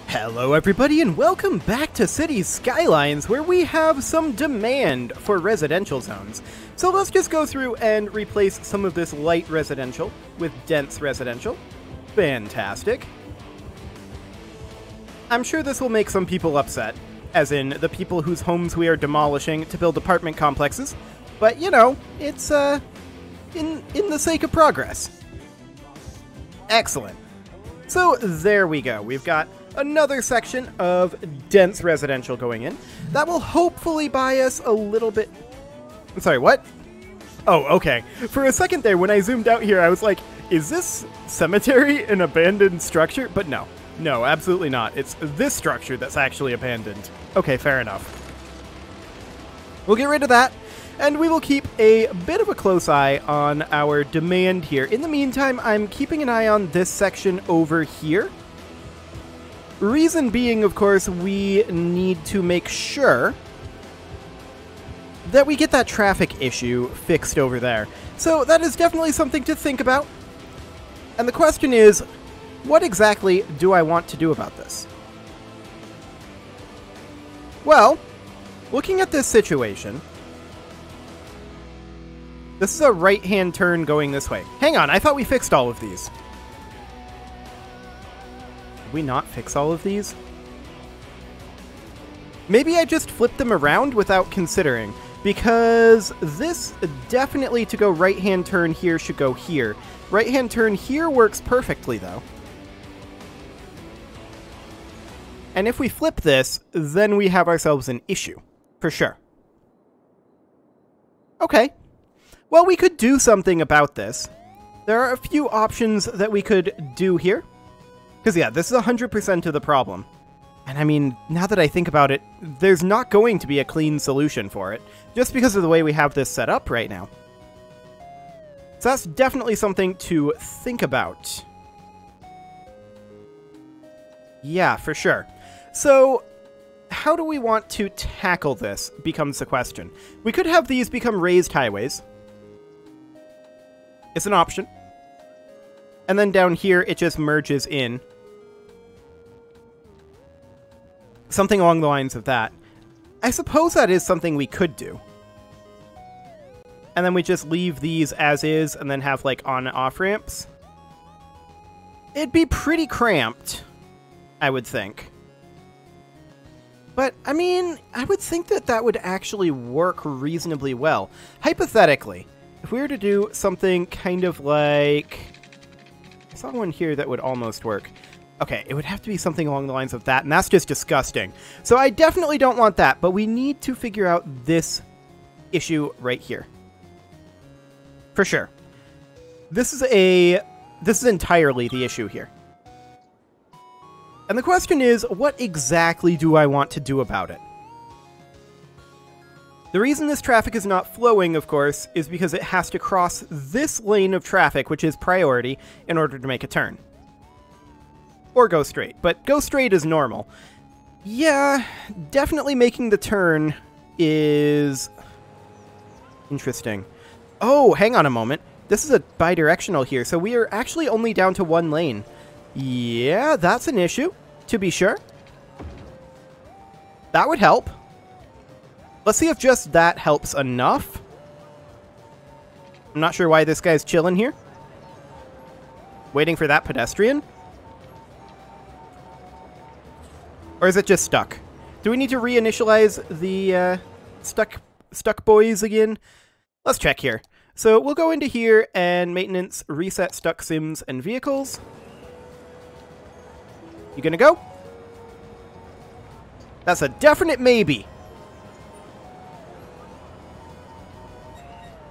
Hello everybody and welcome back to Cities Skylines, where we have some demand for residential zones. So let's just go through and replace some of this light residential with dense residential. Fantastic. I'm sure this will make some people upset, as in the people whose homes we are demolishing to build apartment complexes, but you know, it's in the sake of progress. Excellent. So there we go. We've got another section of dense residential going in. That will hopefully buy us a little bit... I'm sorry, what? Oh, okay. For a second there, when I zoomed out here, I was like, is this cemetery an abandoned structure? But no. No, absolutely not. It's this structure that's actually abandoned. Okay, fair enough. We'll get rid of that, and we will keep a bit of a close eye on our demand here. In the meantime, I'm keeping an eye on this section over here. Reason being, of course, we need to make sure that we get that traffic issue fixed over there. So that is definitely something to think about. And the question is, what exactly do I want to do about this? Well, looking at this situation, this is a right-hand turn going this way. Hang on, I thought we fixed all of these. Did we not fix all of these? Maybe I just flipped them around without considering, because this definitely to go right-hand turn here should go here. Right-hand turn here works perfectly, though. And if we flip this, then we have ourselves an issue, for sure. Okay. Well, we could do something about this. There are a few options that we could do here. Because, yeah, this is 100% of the problem. And I mean, now that I think about it, there's not going to be a clean solution for it, just because of the way we have this set up right now. So that's definitely something to think about. Yeah, for sure. So, how do we want to tackle this becomes the question. We could have these become raised highways. It's an option. And then down here, it just merges in. Something along the lines of that. I suppose that is something we could do. And then we just leave these as is, and then have, like, on and off ramps. It'd be pretty cramped, I would think. But, I mean, I would think that that would actually work reasonably well. Hypothetically, if we were to do something kind of like... I saw one here that would almost work. Okay, it would have to be something along the lines of that, and that's just disgusting. So I definitely don't want that, but we need to figure out this issue right here. For sure. This is entirely the issue here. And the question is, what exactly do I want to do about it? The reason this traffic is not flowing, of course, is because it has to cross this lane of traffic, which is priority, in order to make a turn. Or go straight, but go straight is normal. Yeah, definitely making the turn is... interesting. Oh, hang on a moment. This is a bidirectional here, so we are actually only down to one lane. Yeah, that's an issue, to be sure. That would help. Let's see if just that helps enough. I'm not sure why this guy's chilling here. Waiting for that pedestrian? Or is it just stuck? Do we need to reinitialize the stuck boys again? Let's check here. So we'll go into here and maintenance, reset stuck sims and vehicles. You gonna go? That's a definite maybe.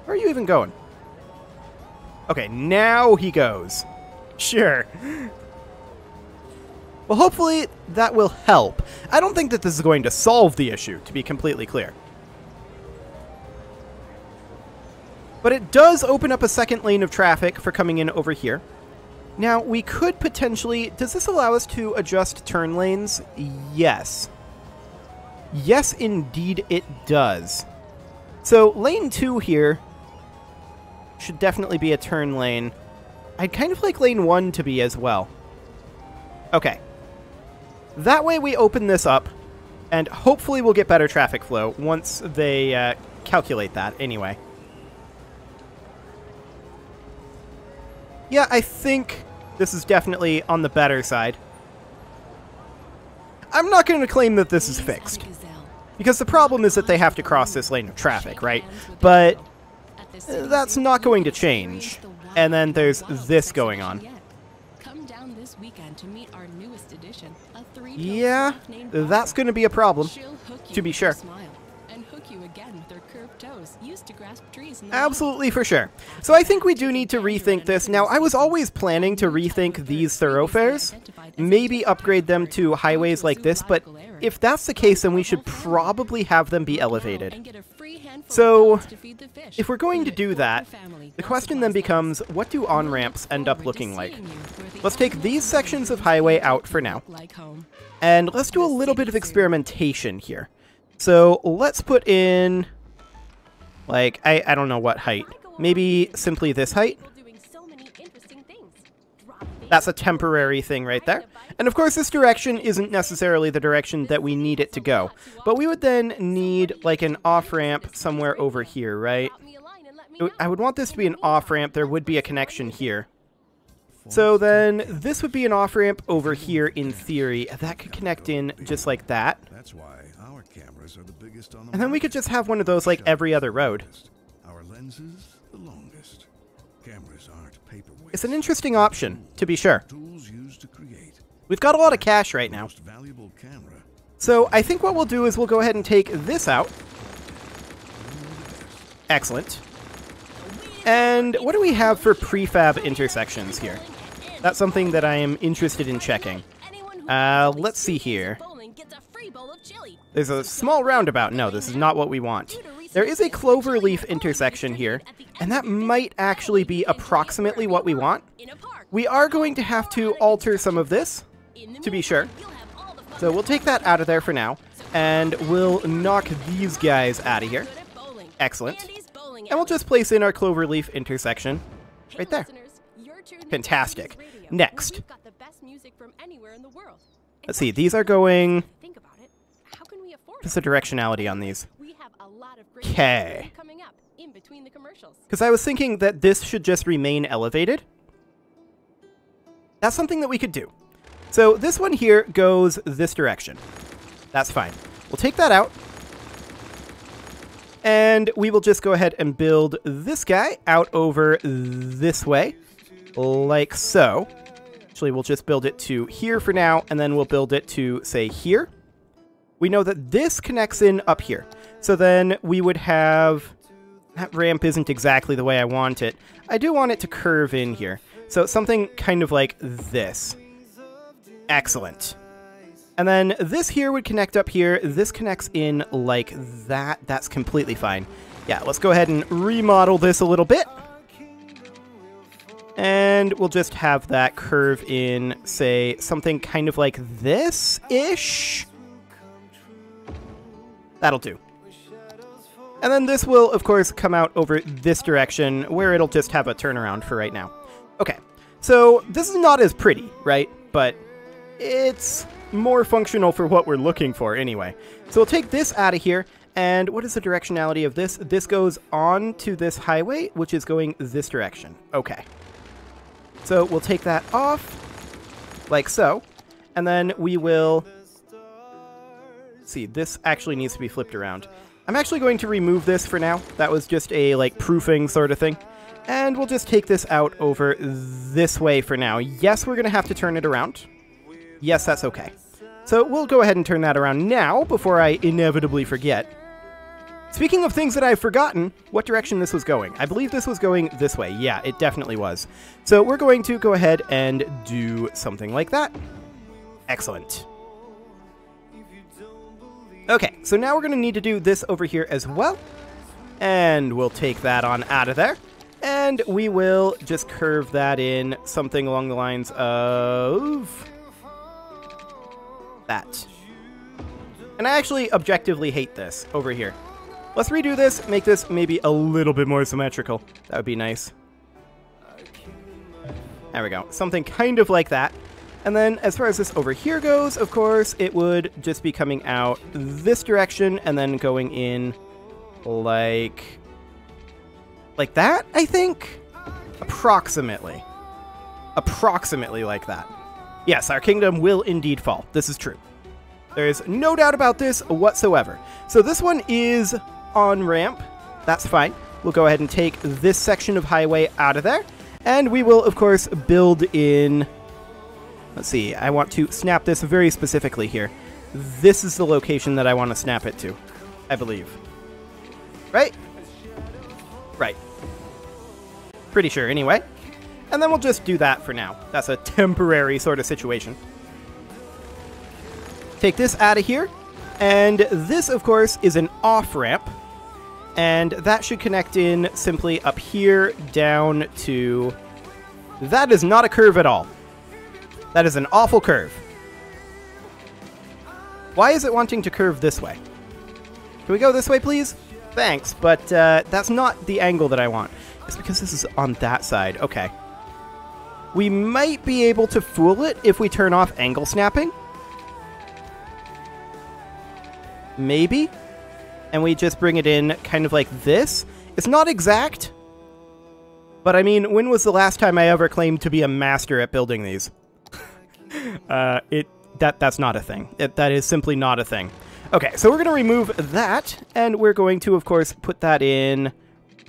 Where are you even going? Okay, now he goes. Sure. Well, hopefully that will help. I don't think that this is going to solve the issue, to be completely clear. But it does open up a second lane of traffic for coming in over here. Now, we could potentially... Does this allow us to adjust turn lanes? Yes. Yes, indeed it does. So, lane 2 here should definitely be a turn lane. I'd kind of like lane 1 to be as well. Okay. That way we open this up, and hopefully we'll get better traffic flow once they calculate that anyway. Yeah, I think this is definitely on the better side. I'm not going to claim that this is fixed, because the problem is that they have to cross this lane of traffic, right? But that's not going to change. And then there's this going on. Yeah, that's going to be a problem, to be sure. Absolutely, for sure. So I think we do need to rethink this. Now, I was always planning to rethink these thoroughfares, maybe upgrade them to highways like this, but if that's the case, then we should probably have them be elevated. So, if we're going to do that, the question then becomes, what do on-ramps end up looking like? Let's take these sections of highway out for now, and let's do a little bit of experimentation here. So, let's put in, like, I don't know what height. Maybe simply this height? That's a temporary thing right there. And of course, this direction isn't necessarily the direction that we need it to go. But we would then need, like, an off-ramp somewhere over here, right? I would want this to be an off-ramp. There would be a connection here. So then, this would be an off-ramp over here in theory. That could connect in just like that. That's why our cameras are the biggest on the And then we could just have one of those like every other road. Our lenses, the longest. Cameras aren't paperweights. It's an interesting option, to be sure. Tools used to create. We've got a lot of cash right now. Most valuable camera. So I think what we'll do is we'll go ahead and take this out. Excellent. And what do we have for prefab intersections here? That's something that I am interested in checking. Let's see here. There's a small roundabout. No, this is not what we want. There is a cloverleaf intersection here, and that might actually be approximately what we want. We are going to have to alter some of this, to be sure. So we'll take that out of there for now, and we'll knock these guys out of here. Excellent. And we'll just place in our cloverleaf intersection right there. Fantastic. Next. Let's see, these are going... What's the directionality on these? Okay. Because I was thinking that this should just remain elevated. That's something that we could do. So this one here goes this direction. That's fine. We'll take that out. And we will just go ahead and build this guy out over this way. Like so. Actually, we'll just build it to here for now, and then we'll build it to, say, here. We know that this connects in up here. So then we would have... That ramp isn't exactly the way I want it. I do want it to curve in here. So something kind of like this. Excellent. And then this here would connect up here. This connects in like that. That's completely fine. Yeah, let's go ahead and remodel this a little bit. And we'll just have that curve in, say, something kind of like this-ish. That'll do. And then this will, of course, come out over this direction, where it'll just have a turnaround for right now. Okay, so this is not as pretty, right? But it's more functional for what we're looking for anyway. So we'll take this out of here, and what is the directionality of this? This goes on to this highway, which is going this direction. Okay. So we'll take that off, like so, and then we will... See, this actually needs to be flipped around. I'm actually going to remove this for now. That was just a, like, proofing sort of thing. And we'll just take this out over this way for now. Yes, we're going to have to turn it around. Yes, that's okay. So we'll go ahead and turn that around now before I inevitably forget. Speaking of things that I've forgotten, what direction this was going. I believe this was going this way. Yeah, it definitely was. So we're going to go ahead and do something like that. Excellent. Okay, so now we're going to need to do this over here as well. And we'll take that on out of there. And we will just curve that in something along the lines of... that. And I actually objectively hate this over here. Let's redo this, make this maybe a little bit more symmetrical. That would be nice. There we go. Something kind of like that. And then as far as this over here goes, of course, it would just be coming out this direction and then going in like that, I think? Approximately. Approximately like that. Yes, our kingdom will indeed fall. This is true. There is no doubt about this whatsoever. So this one is on ramp. That's fine. We'll go ahead and take this section of highway out of there. And we will, of course, build in... Let's see. I want to snap this very specifically here. This is the location that I want to snap it to, I believe. Right? Right. Pretty sure, anyway. And then we'll just do that for now. That's a temporary sort of situation. Take this out of here. And this, of course, is an off-ramp. And that should connect in simply up here down to... That is not a curve at all. That is an awful curve. Why is it wanting to curve this way? Can we go this way, please? Thanks, but that's not the angle that I want. It's because this is on that side. Okay. We might be able to fool it if we turn off angle snapping. Maybe. And we just bring it in kind of like this. It's not exact. But I mean, when was the last time I ever claimed to be a master at building these? That's not a thing. That is simply not a thing. Okay, so we're going to remove that, and we're going to, of course, put that in.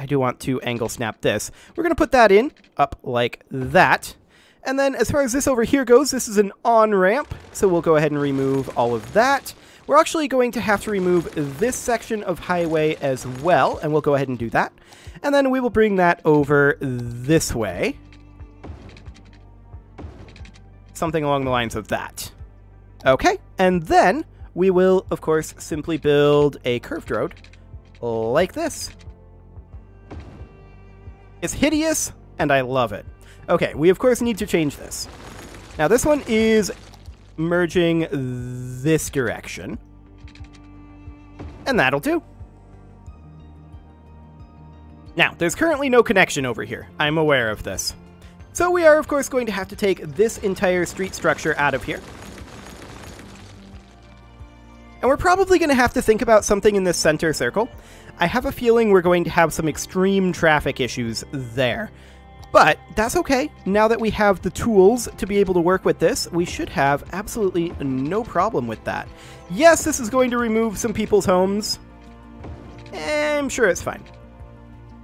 I do want to angle snap this. We're going to put that in up like that. And then as far as this over here goes, this is an on-ramp, so we'll go ahead and remove all of that. We're actually going to have to remove this section of highway as well, and we'll go ahead and do that. And then we will bring that over this way. Something along the lines of that. Okay, and then we will, of course, simply build a curved road like this. It's hideous, and I love it. Okay, we, of course, need to change this. Now, this one is merging this direction. And that'll do. Now, there's currently no connection over here. I'm aware of this. So we are, of course, going to have to take this entire street structure out of here. And we're probably going to have to think about something in this center circle. I have a feeling we're going to have some extreme traffic issues there. But that's okay. Now that we have the tools to be able to work with this, we should have absolutely no problem with that. Yes, this is going to remove some people's homes. I'm sure it's fine.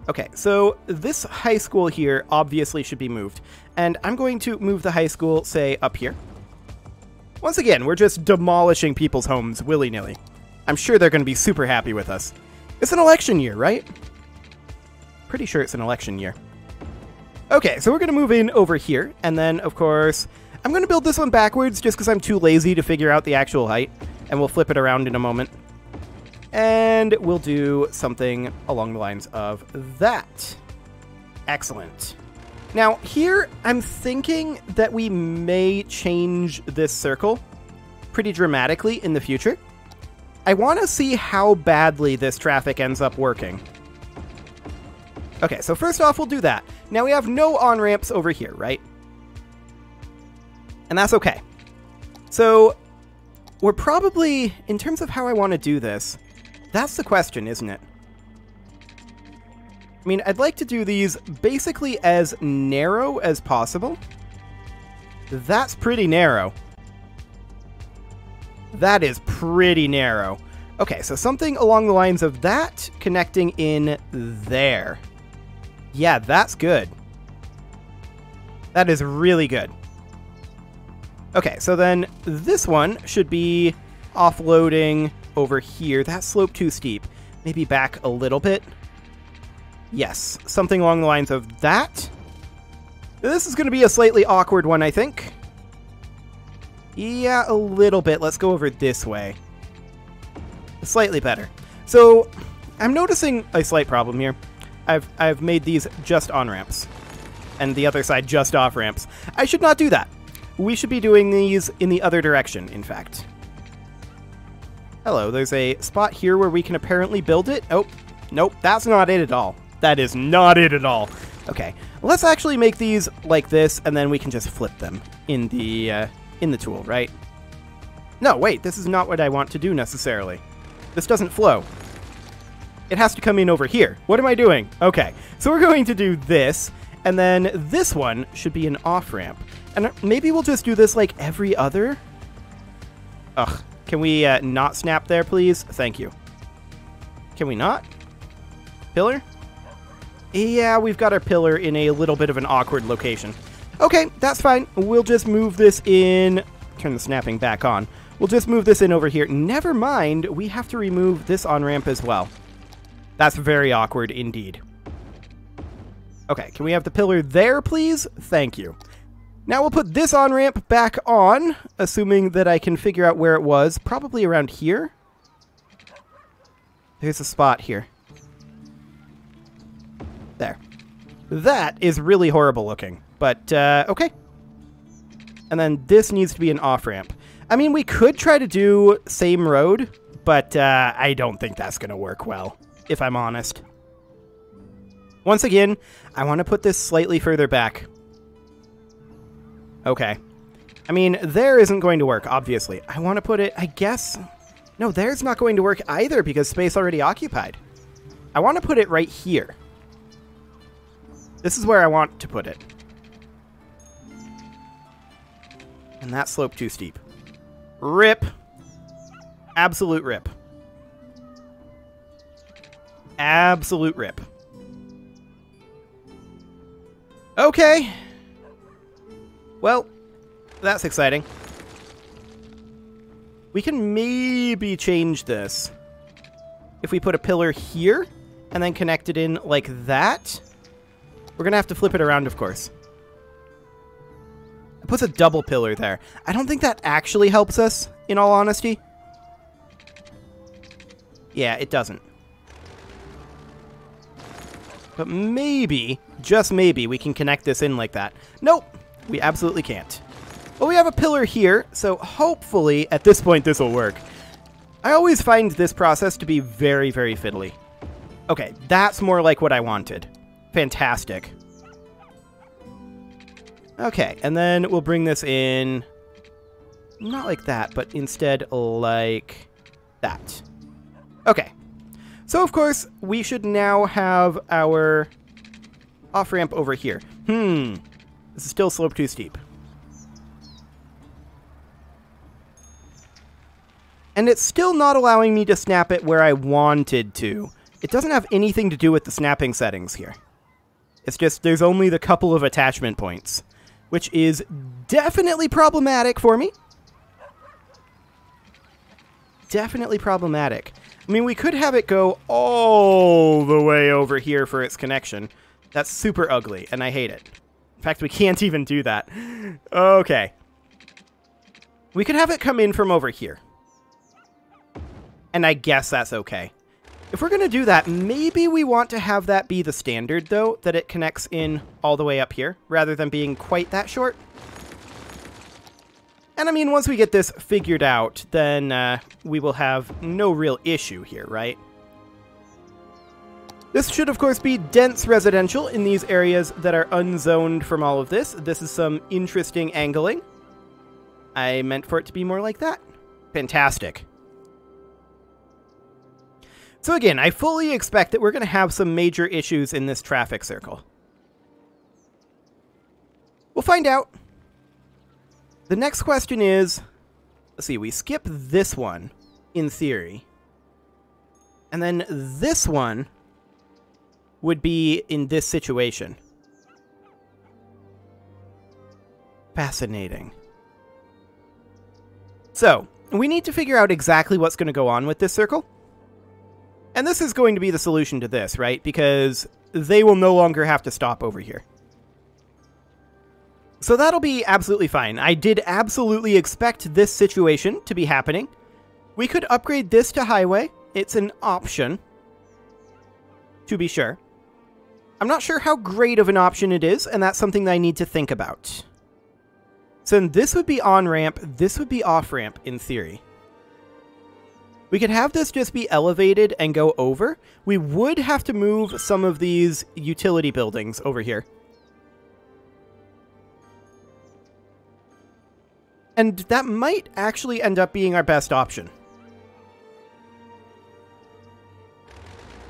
Okay, so this high school here obviously should be moved. And I'm going to move the high school, say, up here. Once again, we're just demolishing people's homes willy-nilly. I'm sure they're going to be super happy with us. It's an election year, right? Pretty sure it's an election year. Okay, so we're going to move in over here. And then, of course, I'm going to build this one backwards just because I'm too lazy to figure out the actual height. And we'll flip it around in a moment. And we'll do something along the lines of that. Excellent. Now, here, I'm thinking that we may change this circle pretty dramatically in the future. I want to see how badly this traffic ends up working. Okay, so first off, we'll do that. Now, we have no on-ramps over here, right? And that's okay. So, we're probably, in terms of how I want to do this, that's the question, isn't it? I mean, I'd like to do these basically as narrow as possible. That's pretty narrow. That is pretty narrow. Okay, so something along the lines of that connecting in there. Yeah, that's good. That is really good. Okay, so then this one should be offloading over here. That slope too steep. Maybe back a little bit. Yes, something along the lines of that. This is going to be a slightly awkward one, I think. Yeah, a little bit. Let's go over this way. Slightly better. So, I'm noticing a slight problem here. I've made these just on-ramps. And the other side just off-ramps. I should not do that. We should be doing these in the other direction, in fact. Hello, there's a spot here where we can apparently build it. Oh, nope, that's not it at all. That is not it at all. Okay, let's actually make these like this, and then we can just flip them in the tool, right? No, wait, this is not what I want to do necessarily. This doesn't flow. It has to come in over here. What am I doing? Okay, so we're going to do this, and then this one should be an off-ramp. And maybe we'll just do this like every other? Ugh, can we not snap there, please? Thank you. Can we not? Pillar? Yeah, we've got our pillar in a little bit of an awkward location. Okay, that's fine. We'll just move this in. Turn the snapping back on. We'll just move this in over here. Never mind, we have to remove this on-ramp as well. That's very awkward indeed. Okay, can we have the pillar there, please? Thank you. Now we'll put this on-ramp back on, assuming that I can figure out where it was. Probably around here. There's a spot here. There. That is really horrible looking, but okay. And then this needs to be an off-ramp. I mean, we could try to do same road, but I don't think that's going to work well, if I'm honest. Once again, I want to put this slightly further back. Okay. I mean, there isn't going to work, obviously. I want to put it, I guess... No, there's not going to work either because space already occupied. I want to put it right here. This is where I want to put it. And that slope too steep. Rip. Absolute rip. Absolute rip. Okay. Well, that's exciting. We can maybe change this. If we put a pillar here and then connect it in like that. We're going to have to flip it around, of course. It puts a double pillar there. I don't think that actually helps us, in all honesty. Yeah, it doesn't. But maybe, just maybe, we can connect this in like that. Nope, we absolutely can't. Well, we have a pillar here, so hopefully, at this point, this will work. I always find this process to be very, very fiddly. Okay, that's more like what I wanted. Fantastic. Okay, and then we'll bring this in, not like that, but instead like that. Okay. So, of course, we should now have our off-ramp over here. This is still slope too steep. And it's still not allowing me to snap it where I wanted to. It doesn't have anything to do with the snapping settings here. It's just there's only the couple of attachment points, which is definitely problematic for me. Definitely problematic. I mean, we could have it go all the way over here for its connection. That's super ugly, and I hate it. In fact, we can't even do that. Okay. We could have it come in from over here. And I guess that's okay. If we're going to do that, maybe we want to have that be the standard, though, that it connects in all the way up here, rather than being quite that short. And I mean, once we get this figured out, then we will have no real issue here, right? This should, of course, be dense residential in these areas that are unzoned from all of this. This is some interesting angling. I meant for it to be more like that. Fantastic. So again, I fully expect that we're going to have some major issues in this traffic circle. We'll find out. The next question is, let's see, we skip this one, in theory. And then this one would be in this situation. Fascinating. So, we need to figure out exactly what's going to go on with this circle. And this is going to be the solution to this, right? Because they will no longer have to stop over here. So that'll be absolutely fine. I did absolutely expect this situation to be happening. We could upgrade this to highway. It's an option, to be sure. I'm not sure how great of an option it is, and that's something that I need to think about. So this would be on-ramp, this would be off-ramp in theory. We could have this just be elevated and go over. We would have to move some of these utility buildings over here. And that might actually end up being our best option.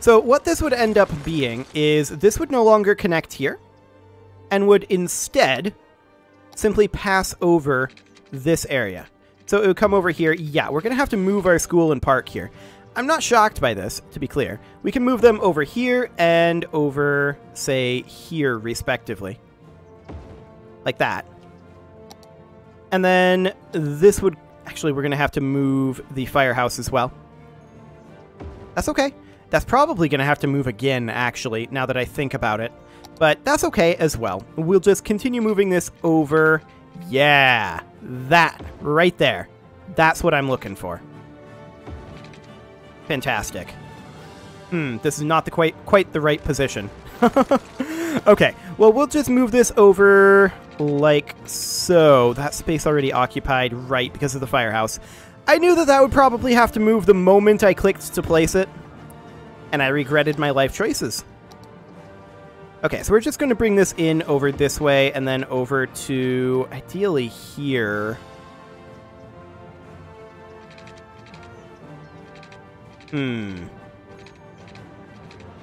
So what this would end up being is this would no longer connect here and would instead simply pass over this area. So it would come over here. Yeah, we're going to have to move our school and park here. I'm not shocked by this, to be clear. We can move them over here and over, say, here, respectively. Like that. And then this would... Actually, we're going to have to move the firehouse as well. That's okay. That's probably going to have to move again, actually, now that I think about it. But that's okay as well. We'll just continue moving this over. Yeah, that right there. That's what I'm looking for. Fantastic. This is not quite the right position. Okay, well, we'll just move this over like so. That space already occupied, right, because of the firehouse. I knew that would probably have to move the moment I clicked to place it, and I regretted my life choices. Okay, so we're just going to bring this in over this way and then over to, ideally, here.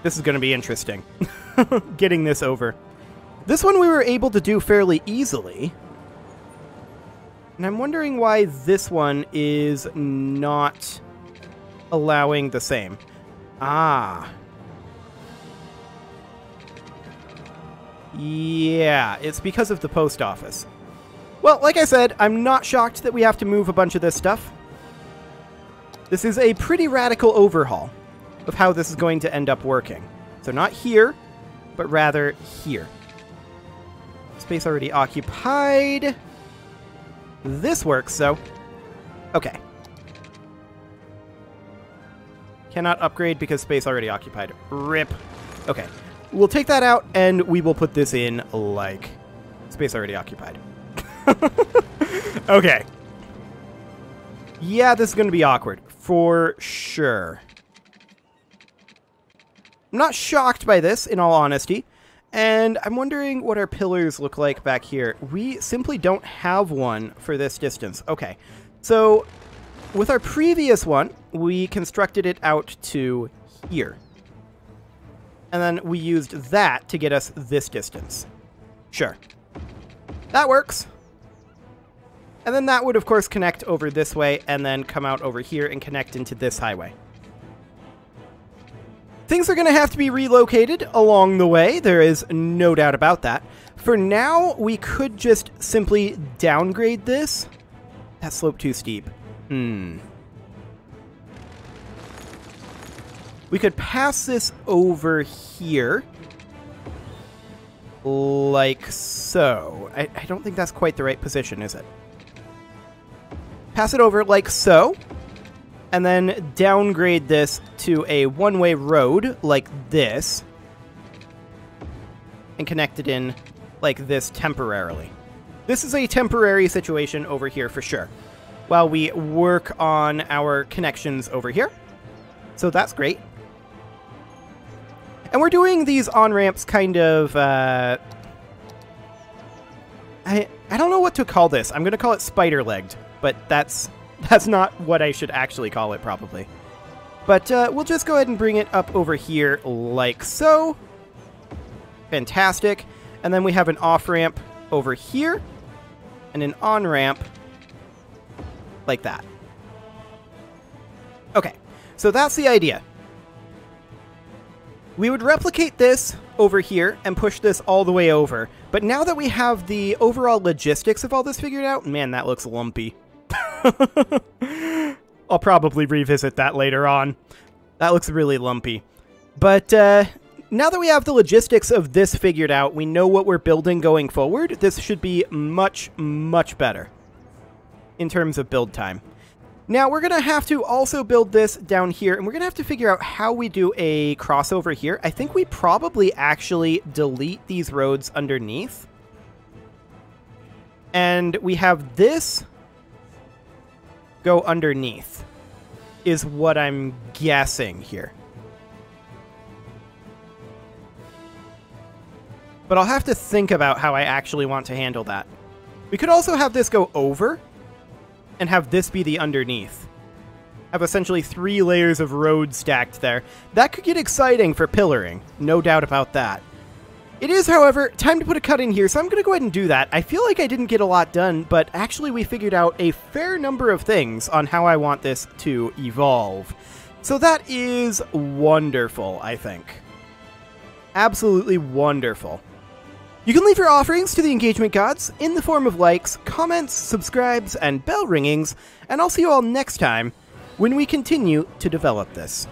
This is going to be interesting. Getting this over. This one we were able to do fairly easily. And I'm wondering why this one is not allowing the same. Ah. Yeah, it's because of the post office. Well, like I said, I'm not shocked that we have to move a bunch of this stuff. This is a pretty radical overhaul of how this is going to end up working. So not here, but rather here. Space already occupied. This works, so... Okay. Cannot upgrade because space already occupied. RIP. Okay. We'll take that out, and we will put this in like space already occupied. Okay. Yeah, this is going to be awkward. For sure. I'm not shocked by this, in all honesty. And I'm wondering what our pillars look like back here. We simply don't have one for this distance. Okay. So, with our previous one, we constructed it out to here. And then we used that to get us this distance. Sure. That works. And then that would, of course, connect over this way and then come out over here and connect into this highway. Things are going to have to be relocated along the way. There is no doubt about that. For now, we could just simply downgrade this. That slope too steep. We could pass this over here. Like so. I don't think that's quite the right position, is it? Pass it over like so. And then downgrade this to a one-way road like this. And connect it in like this temporarily. This is a temporary situation over here for sure. While we work on our connections over here. So that's great. And we're doing these on-ramps kind of, I don't know what to call this. I'm going to call it spider-legged, but that's not what I should actually call it, probably. But we'll just go ahead and bring it up over here like so. Fantastic. And then we have an off-ramp over here and an on-ramp like that. Okay, so that's the idea. We would replicate this over here and push this all the way over. But now that we have the overall logistics of all this figured out, man, that looks lumpy. I'll probably revisit that later on. That looks really lumpy. But now that we have the logistics of this figured out, we know what we're building going forward. This should be much, much better in terms of build time. Now, we're going to have to also build this down here, and we're going to have to figure out how we do a crossover here. I think we probably actually delete these roads underneath. And we have this go underneath. is what I'm guessing here. But I'll have to think about how I actually want to handle that. We could also have this go over and have this be the underneath. Have essentially 3 layers of road stacked there. That could get exciting for pillaring, no doubt about that. It is, however, time to put a cut in here, so I'm going to go ahead and do that. I feel like I didn't get a lot done, but actually we figured out a fair number of things on how I want this to evolve. So that is wonderful, I think. Absolutely wonderful. You can leave your offerings to the engagement gods in the form of likes, comments, subscribes, and bell ringings, and I'll see you all next time when we continue to develop this.